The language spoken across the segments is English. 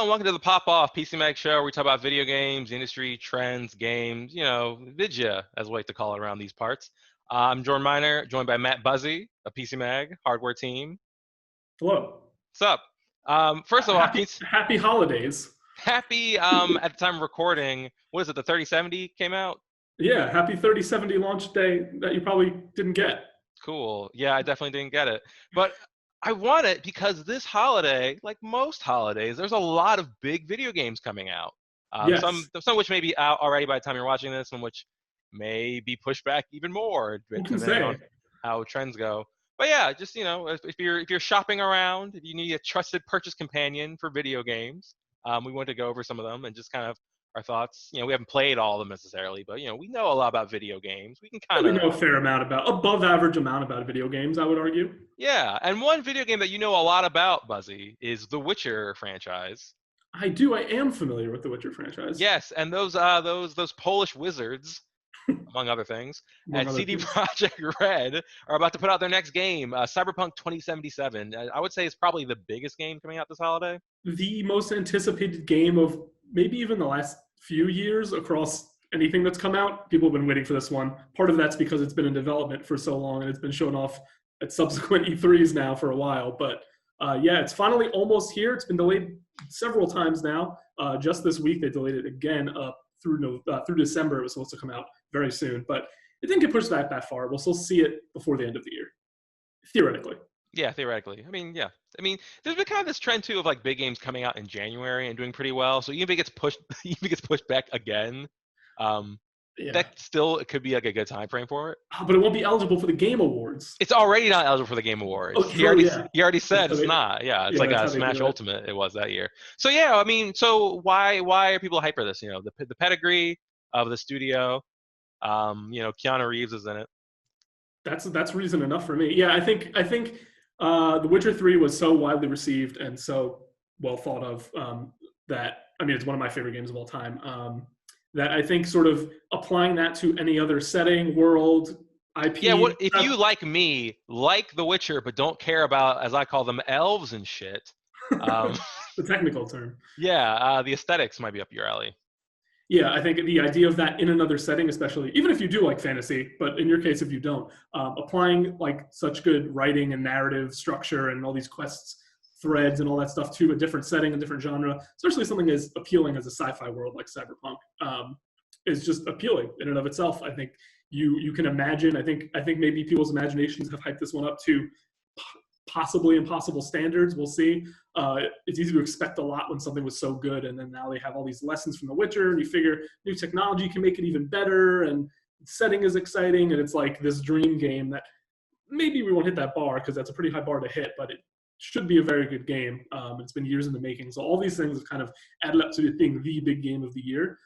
everyone. Welcome to the Pop Off PC Mag Show, where we talk about video games, industry trends, games, vidya, as we like to call it around these parts. I'm Jordan Miner, joined by Matt Buzzy of PC Mag, hardware team. Hello. What's up? First of all, Happy holidays. happy at the time of recording, what is it, the 3070 came out? Yeah, happy 3070 launch day that you probably didn't get. Cool. Yeah, I definitely didn't get it. But I want it because this holiday, like most holidays, there's a lot of big video games coming out. Yes. Some of which may be out already by the time you're watching this, some which may be pushed back even more, Who can depending on say? how trends go. But yeah, just if you're shopping around, if you need a trusted purchase companion for video games, we want to go over some of them and just kind of our thoughts. We haven't played all of them necessarily, but we know a lot about video games. We can kind We of know a fair amount above average amount about video games, I would argue. Yeah, and one video game that you know a lot about, Buzzy, is the Witcher franchise. I do. I am familiar with the Witcher franchise. Yes, and those Polish wizards, among other things, at CD Projekt Red are about to put out their next game, Cyberpunk 2077. I would say it's probably the biggest game coming out this holiday. The most anticipated game of maybe even the last few years across anything that's come out. People have been waiting for this one. Part of that's because it's been in development for so long and it's been shown off at subsequent E3s now for a while. But yeah, it's finally almost here. It's been delayed several times now. Just this week, they delayed it again through December. It was supposed to come out very soon, but it didn't get pushed back that far. We'll still see it before the end of the year, theoretically. Yeah, theoretically. Yeah. There's been kind of this trend too of like big games coming out in January and doing pretty well. So even if it gets pushed, even if it gets pushed back again, that still it could be like a good time frame for it. But it won't be eligible for the Game Awards. It's already not eligible for the Game Awards. Oh, he already said it's not. Yeah, it's like a Smash Ultimate. It was that year. So yeah, so why are people hyped for this? The pedigree of the studio. Keanu Reeves is in it. That's reason enough for me. Yeah, I think The Witcher 3 was so widely received and so well thought of that it's one of my favorite games of all time. That I think sort of applying that to any other setting, world, IP. Yeah, if you like me, like The Witcher, but don't care about, as I call them, elves and shit. The technical term. Yeah, the aesthetics might be up your alley. Yeah, I think the idea of that in another setting, especially, even if you do like fantasy, but in your case, if you don't, applying like such good writing and narrative structure and all these quests, threads and all that stuff to a different setting, a different genre, especially something as appealing as a sci-fi world like Cyberpunk, is just appealing in and of itself. I think you can imagine. I think maybe people's imaginations have hyped this one up to possibly impossible standards. We'll see. It's easy to expect a lot when something was so good, and then now they have all these lessons from The Witcher, and you figure new technology can make it even better, and setting is exciting, and it's like this dream game that maybe we won't hit that bar because that's a pretty high bar to hit, but it should be a very good game. It's been years in the making, so all these things have kind of added up to being the big game of the year.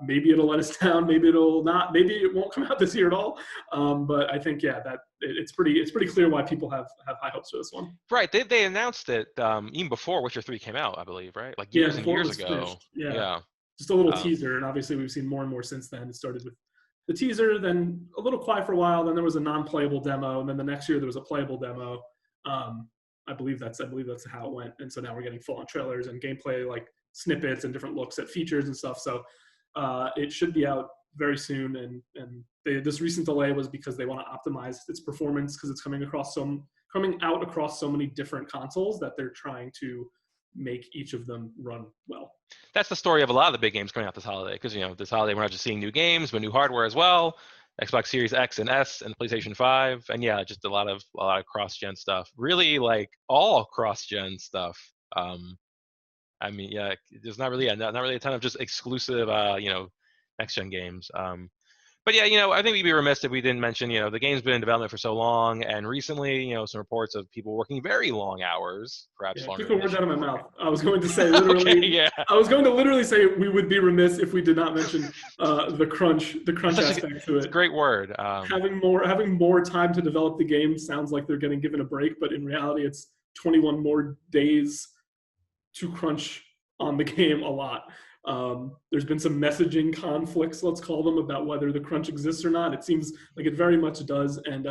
Maybe it'll let us down. Maybe it'll not. Maybe it won't come out this year at all. But I think that it's pretty clear why people have high hopes for this one. Right. They announced it even before Witcher 3 came out, I believe. Right. Like years and years ago. Yeah. Just a little teaser, and obviously we've seen more and more since then. It started with the teaser, then a little quiet for a while. Then there was a non-playable demo, and then the next year there was a playable demo. I believe that's how it went. And so now we're getting full-on trailers and gameplay, like snippets and different looks at features and stuff. So it should be out very soon. And this recent delay was because they want to optimize its performance because it's coming out across so many different consoles that they're trying to make each of them run well. That's the story of a lot of the big games coming out this holiday, because this holiday we're not just seeing new games, but new hardware as well. Xbox Series X and S and PlayStation 5, and yeah, just a lot of cross-gen stuff. Really, like all cross-gen stuff. Yeah, there's not really a ton of just exclusive, next-gen games. But yeah, I think we'd be remiss if we didn't mention, the game's been in development for so long, and recently, some reports of people working very long hours, perhaps longer. Took the words out of my mouth. I was going to say literally. Okay, yeah. I was going to literally say we would be remiss if we did not mention the crunch aspect to it. It's a great word. Having more time to develop the game sounds like they're getting given a break, but in reality, it's 21 more days to crunch on the game a lot. There's been some messaging conflicts, let's call them, about whether the crunch exists or not. It seems like it very much does. And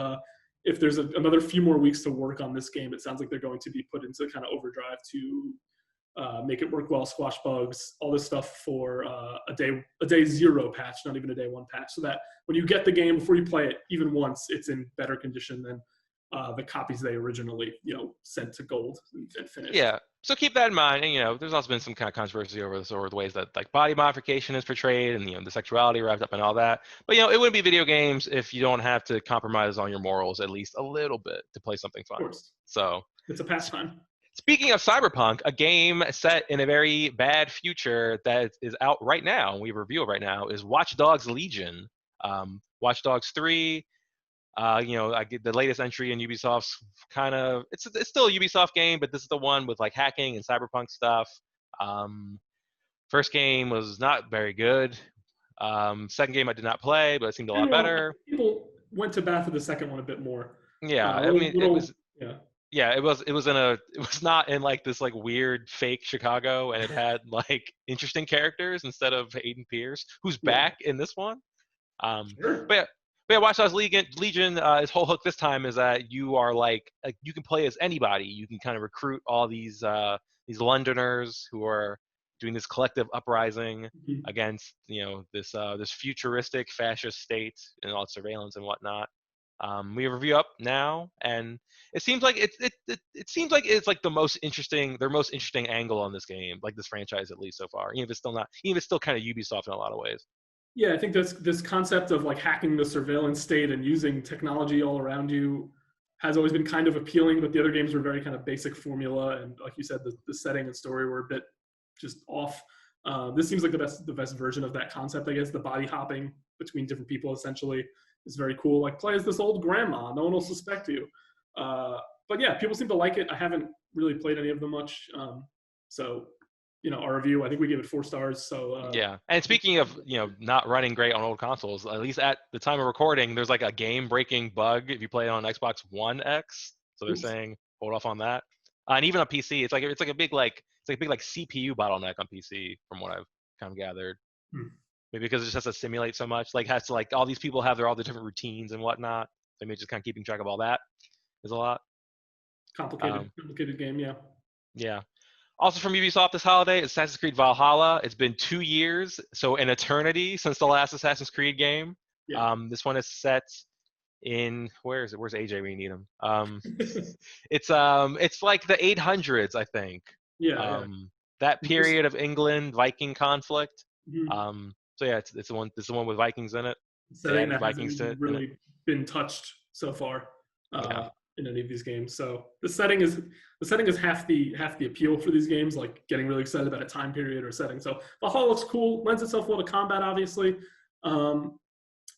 if there's another few more weeks to work on this game, it sounds like they're going to be put into kind of overdrive to make it work well, squash bugs, all this stuff for a day 0 patch, not even a day 1 patch, so that when you get the game before you play it, even once, it's in better condition than the copies they originally sent to gold and finished. Yeah. So keep that in mind. And there's also been some kind of controversy over this, over the ways that like body modification is portrayed, and the sexuality wrapped up in all that. But it wouldn't be video games if you don't have to compromise on your morals at least a little bit to play something fun. Of course. So It's a pastime. speaking of Cyberpunk, a game set in a very bad future that is out right now, and we review it right now, is Watch Dogs Legion. Watch Dogs 3. I get the latest entry in Ubisoft's kind of, it's still a Ubisoft game, but this is the one with like hacking and cyberpunk stuff. First game was not very good. Second game I did not play, but it seemed a lot better. People went to bat for the second one a bit more. Yeah, it was. Yeah, it was not in like this like weird fake Chicago, and it had like interesting characters instead of Aiden Pierce, who's back in this one. Sure. But yeah, Watch Dogs Legion, his whole hook this time is that you are like you can play as anybody. You can kind of recruit all these Londoners who are doing this collective uprising against this futuristic fascist state and all surveillance and whatnot. We have a review up now, and it seems like it's like their most interesting angle on this game, like this franchise at least so far. Even if it's still kind of Ubisoft in a lot of ways. Yeah, I think this concept of like hacking the surveillance state and using technology all around you has always been kind of appealing, but the other games were very kind of basic formula, and like you said, the setting and story were a bit just off. This seems like the best version of that concept, I guess. The body hopping between different people essentially is very cool. Like, play as this old grandma, no one will suspect you. But yeah, people seem to like it. I haven't really played any of them much, so our review, I think we gave it 4 stars. So yeah. And speaking of not running great on old consoles, at least at the time of recording, there's like a game-breaking bug if you play it on Xbox One X. So they're saying hold off on that. And even on PC, it's like a big CPU bottleneck on PC from what I've kind of gathered. Maybe because it just has to simulate so much. Like, has to like all these people have all the different routines and whatnot. So maybe just kind of keeping track of all that is a lot. Complicated game, yeah. Yeah. Also from Ubisoft this holiday, Assassin's Creed Valhalla. It's been 2 years, so an eternity since the last Assassin's Creed game. Yeah. This one is set in, where is it? Where's AJ? We need him. It's like the 800s, I think. Yeah. That period of England Viking conflict. Mm-hmm. So yeah, it's the one. This is the one with Vikings in it. Setting that hasn't really been touched so far. In any of these games. So the setting is half the appeal for these games, like getting really excited about a time period or setting. So Valhalla looks cool, lends itself well to combat, obviously. I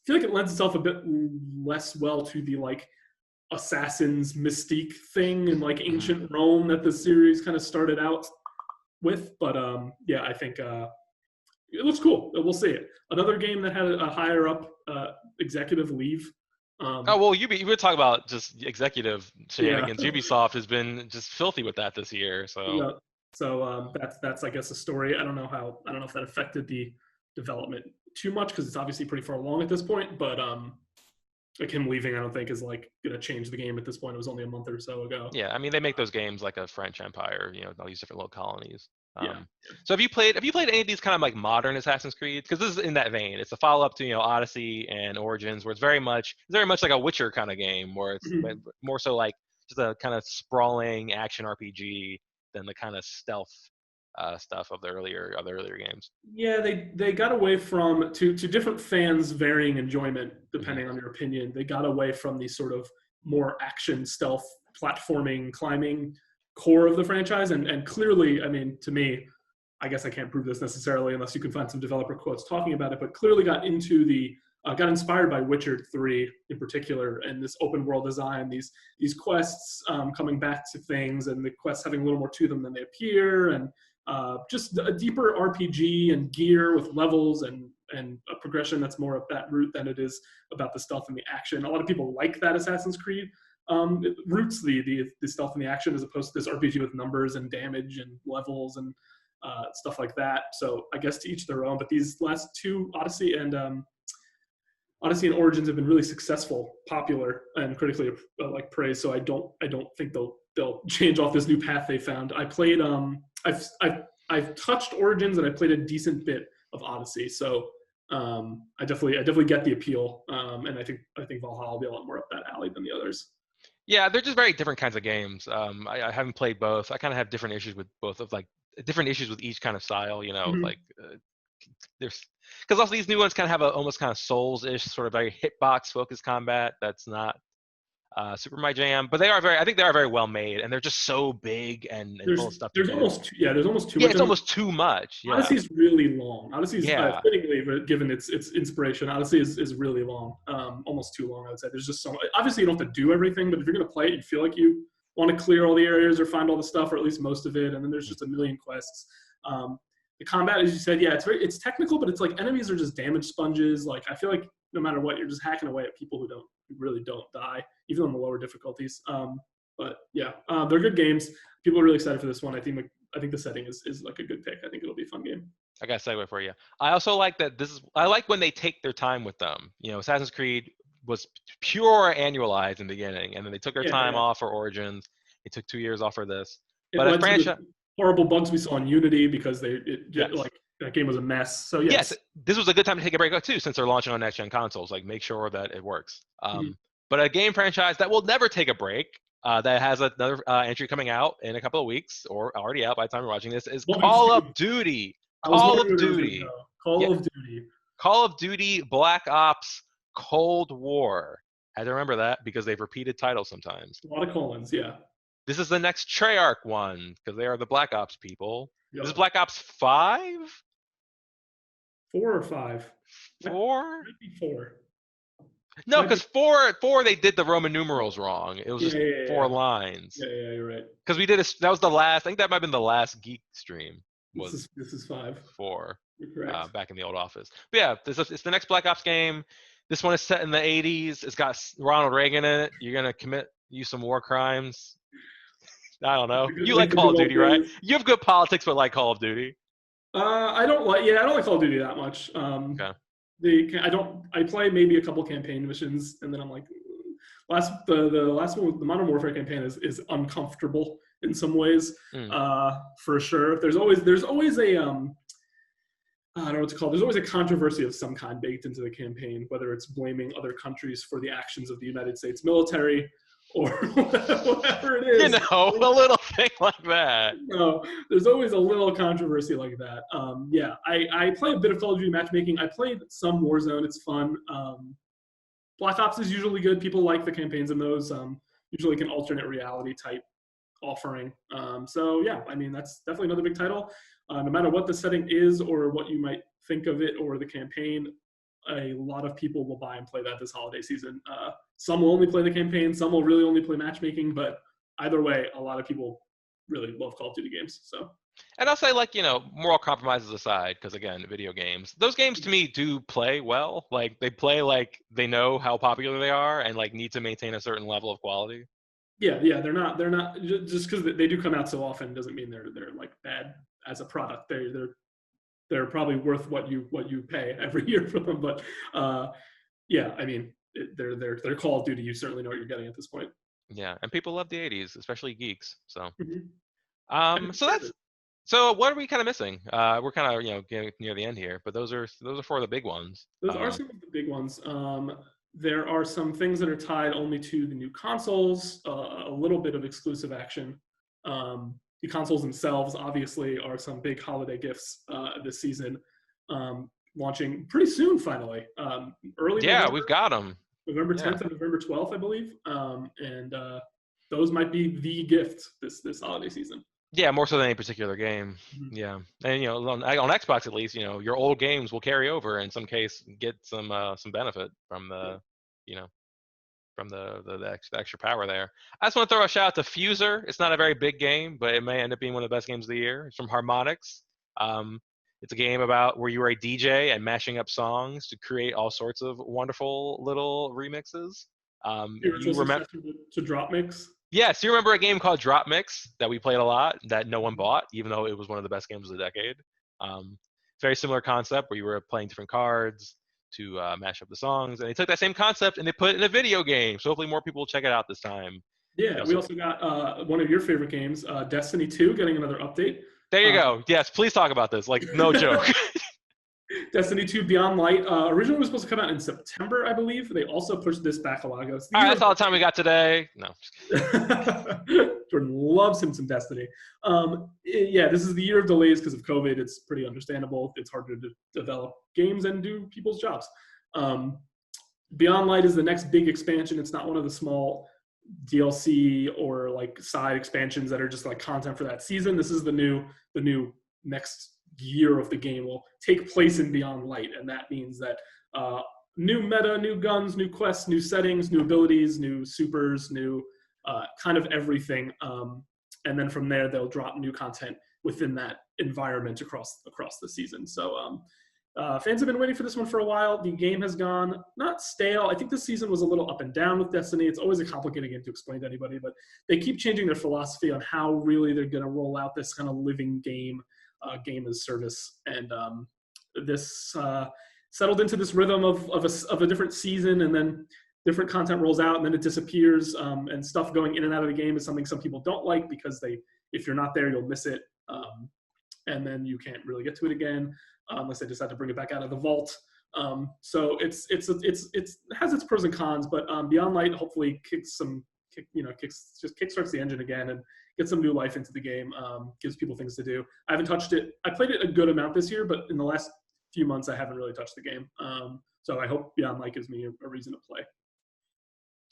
feel like it lends itself a bit less well to the like Assassin's mystique thing in like ancient Rome that the series kind of started out with. But yeah, I think it looks cool. We'll see it. Another game that had a higher up executive leave. You would talk about just executive shenanigans. Yeah. Ubisoft has been just filthy with that this year. So that's I guess a story. I don't know if that affected the development too much because it's obviously pretty far along at this point. But like him leaving, I don't think is like gonna change the game at this point. It was only a month or so ago. Yeah, I mean they make those games like a French empire. All these different little colonies. So have you played any of these kind of like modern Assassin's Creed? Because this is in that vein. It's a follow up to Odyssey and Origins, where it's very much like a Witcher kind of game, where it's more so like just a kind of sprawling action RPG than the kind of stealth stuff of the earlier games. Yeah, they got away from to different fans' varying enjoyment depending on your opinion. They got away from the sort of more action stealth platforming climbing core of the franchise, and clearly, I mean, to me, I guess I can't prove this necessarily unless you can find some developer quotes talking about it, but clearly got inspired by Witcher 3 in particular, and this open world design, these quests coming back to things, and the quests having a little more to them than they appear, and just a deeper RPG and gear with levels and a progression that's more of that route than it is about the stealth and the action. A lot of people like that Assassin's Creed. It roots the stealth and the action as opposed to this RPG with numbers and damage and levels and stuff like that. So I guess to each their own. But these last two, Odyssey and Origins, have been really successful, popular, and critically praised. So I don't think they'll change off this new path they found. I played I've touched Origins and I played a decent bit of Odyssey, so I definitely get the appeal, and I think Valhalla will be a lot more up that alley than the others. Yeah, they're just very different kinds of games. I haven't played both. I kind of have different issues with both of like different issues with each kind of style. Mm-hmm. Like there's because also these new ones kind of have a almost kind of Souls-ish sort of very hitbox focused combat. That's not super my jam, but I think they are very well made, and they're just so big and full of stuff to do. There's almost too Yeah, much it's of them. almost too much. Yeah, Odyssey is really long. Odyssey is yeah. fittingly, given its inspiration, Odyssey is really long, almost too long. I would say there's just so much. Obviously, you don't have to do everything, but if you're going to play it, you feel like you want to clear all the areas or find all the stuff, or at least most of it. And then there's just a million quests. The combat, as you said, yeah, it's technical, but it's like enemies are just damage sponges. Like I feel like no matter what, you're just hacking away at people who really don't die, even on the lower difficulties. But yeah, they're good games. People are really excited for this one. I think the setting is like a good pick. I think it'll be a fun game. I got a segue for you. I also like that I like when they take their time with them. Assassin's Creed was pure annualized in the beginning, and then they took their time off for Origins. They took 2 years off for this. But a franchise, horrible bugs we saw in Unity because like that game was a mess. So yes, this was a good time to take a break too, since they're launching on next gen consoles. Like make sure that it works. But a game franchise that will never take a break, that has another entry coming out in a couple of weeks, or already out by the time you're watching this, is Call of Duty. Call of Duty. Call of Duty Black Ops Cold War. I had to remember that because they've repeated titles sometimes. A lot of colons, yeah. This is the next Treyarch one because they are the Black Ops people. Yep. This is Black Ops 5? 4 or 5? 4? Might be 4. No, because 4 they did the Roman numerals wrong. It was just 4 lines. Yeah, you're right. Because that was the last. I think that might have been the last Geek stream. This is 5. 4. You're correct. Back in the old office. But yeah, it's the next Black Ops game. This one is set in the 80s. It's got Ronald Reagan in it. You're gonna use some war crimes. I don't know. You like Call of Duty, right? You have good politics, but like Call of Duty. I don't like Call of Duty that much. Okay. I play maybe a couple campaign missions, and then I'm like, the last one with the Modern Warfare campaign is uncomfortable in some ways, for sure. There's always a I don't know what to call it. There's always a controversy of some kind baked into the campaign, whether it's blaming other countries for the actions of the United States military or whatever it is. A little thing like that. No, there's always a little controversy like that. I play a bit of Call of Duty matchmaking. I played some Warzone. It's fun. Black Ops is usually good. People like the campaigns in those. Usually like an alternate reality type offering. So yeah, I mean, that's definitely another big title. No matter what the setting is or what you might think of it or the campaign, a lot of people will buy and play that this holiday season. Some will only play the campaign, some will really only play matchmaking, but either way, a lot of people really love Call of Duty games. So, and I'll say, like, moral compromises aside, because again, video games, those games to me do play well. Like they play like they know how popular they are and like need to maintain a certain level of quality. Yeah, they're not just because they do come out so often doesn't mean they're like bad as a product. They're probably worth what you pay every year for them. But yeah, I mean, they're Call of Duty. You certainly know what you're getting at this point. Yeah, and people love the 80s, especially geeks. So, mm-hmm. So what are we kind of missing? We're kind of getting near the end here, but those are 4 of the big ones. Those are some of the big ones. There are some things that are tied only to the new consoles. A little bit of exclusive action. The consoles themselves, obviously, are some big holiday gifts this season. Launching pretty soon, finally. Early. Yeah, November, we've got them. November 10th and November 12th, I believe. And those might be the gift this holiday season. Yeah, more so than any particular game. Mm-hmm. Yeah, and on Xbox at least, your old games will carry over, in some case, get some benefit from the, from the extra power there. I just want to throw a shout out to Fuser. It's not a very big game, but it may end up being one of the best games of the year. It's from Harmonix. It's a game about where you are a DJ and mashing up songs to create all sorts of wonderful little remixes. You remember to Drop Mix? Yes, you remember a game called Drop Mix that we played a lot that no one bought, even though it was one of the best games of the decade. Very similar concept where you were playing different cards to mash up the songs, and they took that same concept and they put it in a video game. So hopefully more people will check it out this time. Yeah, we also got one of your favorite games, Destiny 2, getting another update. There you go. Yes, please talk about this. Like, no joke. Destiny 2 Beyond Light originally was supposed to come out in September, I believe. They also pushed this back a while ago. All right, that's all the time we got today. No. Jordan loves him some Destiny. Yeah, this is the year of delays because of COVID. It's pretty understandable. It's harder to develop games and do people's jobs. Beyond Light is the next big expansion. It's not one of the small DLC or like side expansions that are just like content for that season. This is the new next year of the game will take place in Beyond Light, and that means that new meta, new guns, new quests, new settings, new abilities, new supers, new kind of everything. And then from there, they'll drop new content within that environment across the season. So fans have been waiting for this one for a while. The game has gone not stale. I think this season was a little up and down with Destiny. It's always a complicated game to explain to anybody, but they keep changing their philosophy on how really they're going to roll out this kind of living game as service. And this settled into this rhythm of a different season, and then different content rolls out and then it disappears, and stuff going in and out of the game is something some people don't like because if you're not there, you'll miss it. And then you can't really get to it again unless they decide to bring it back out of the vault. So it has its pros and cons, but Beyond Light hopefully kickstarts the engine again and gets some new life into the game, gives people things to do. I haven't touched it. I played it a good amount this year, but in the last few months, I haven't really touched the game. So I hope Beyond Light gives me a reason to play.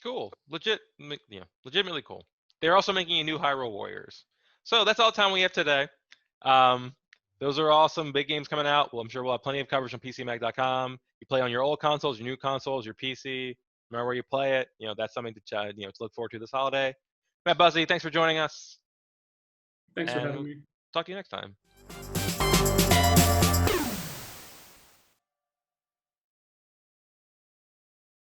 Cool. Legitimately cool. They're also making a new Hyrule Warriors. So that's all the time we have today. Those are all some big games coming out. Well, I'm sure we'll have plenty of coverage on PCMag.com. You play on your old consoles, your new consoles, your PC. Remember where you play it. That's something to look forward to this holiday. Matt Buzzy, thanks for joining us. Thanks for having me. Talk to you next time.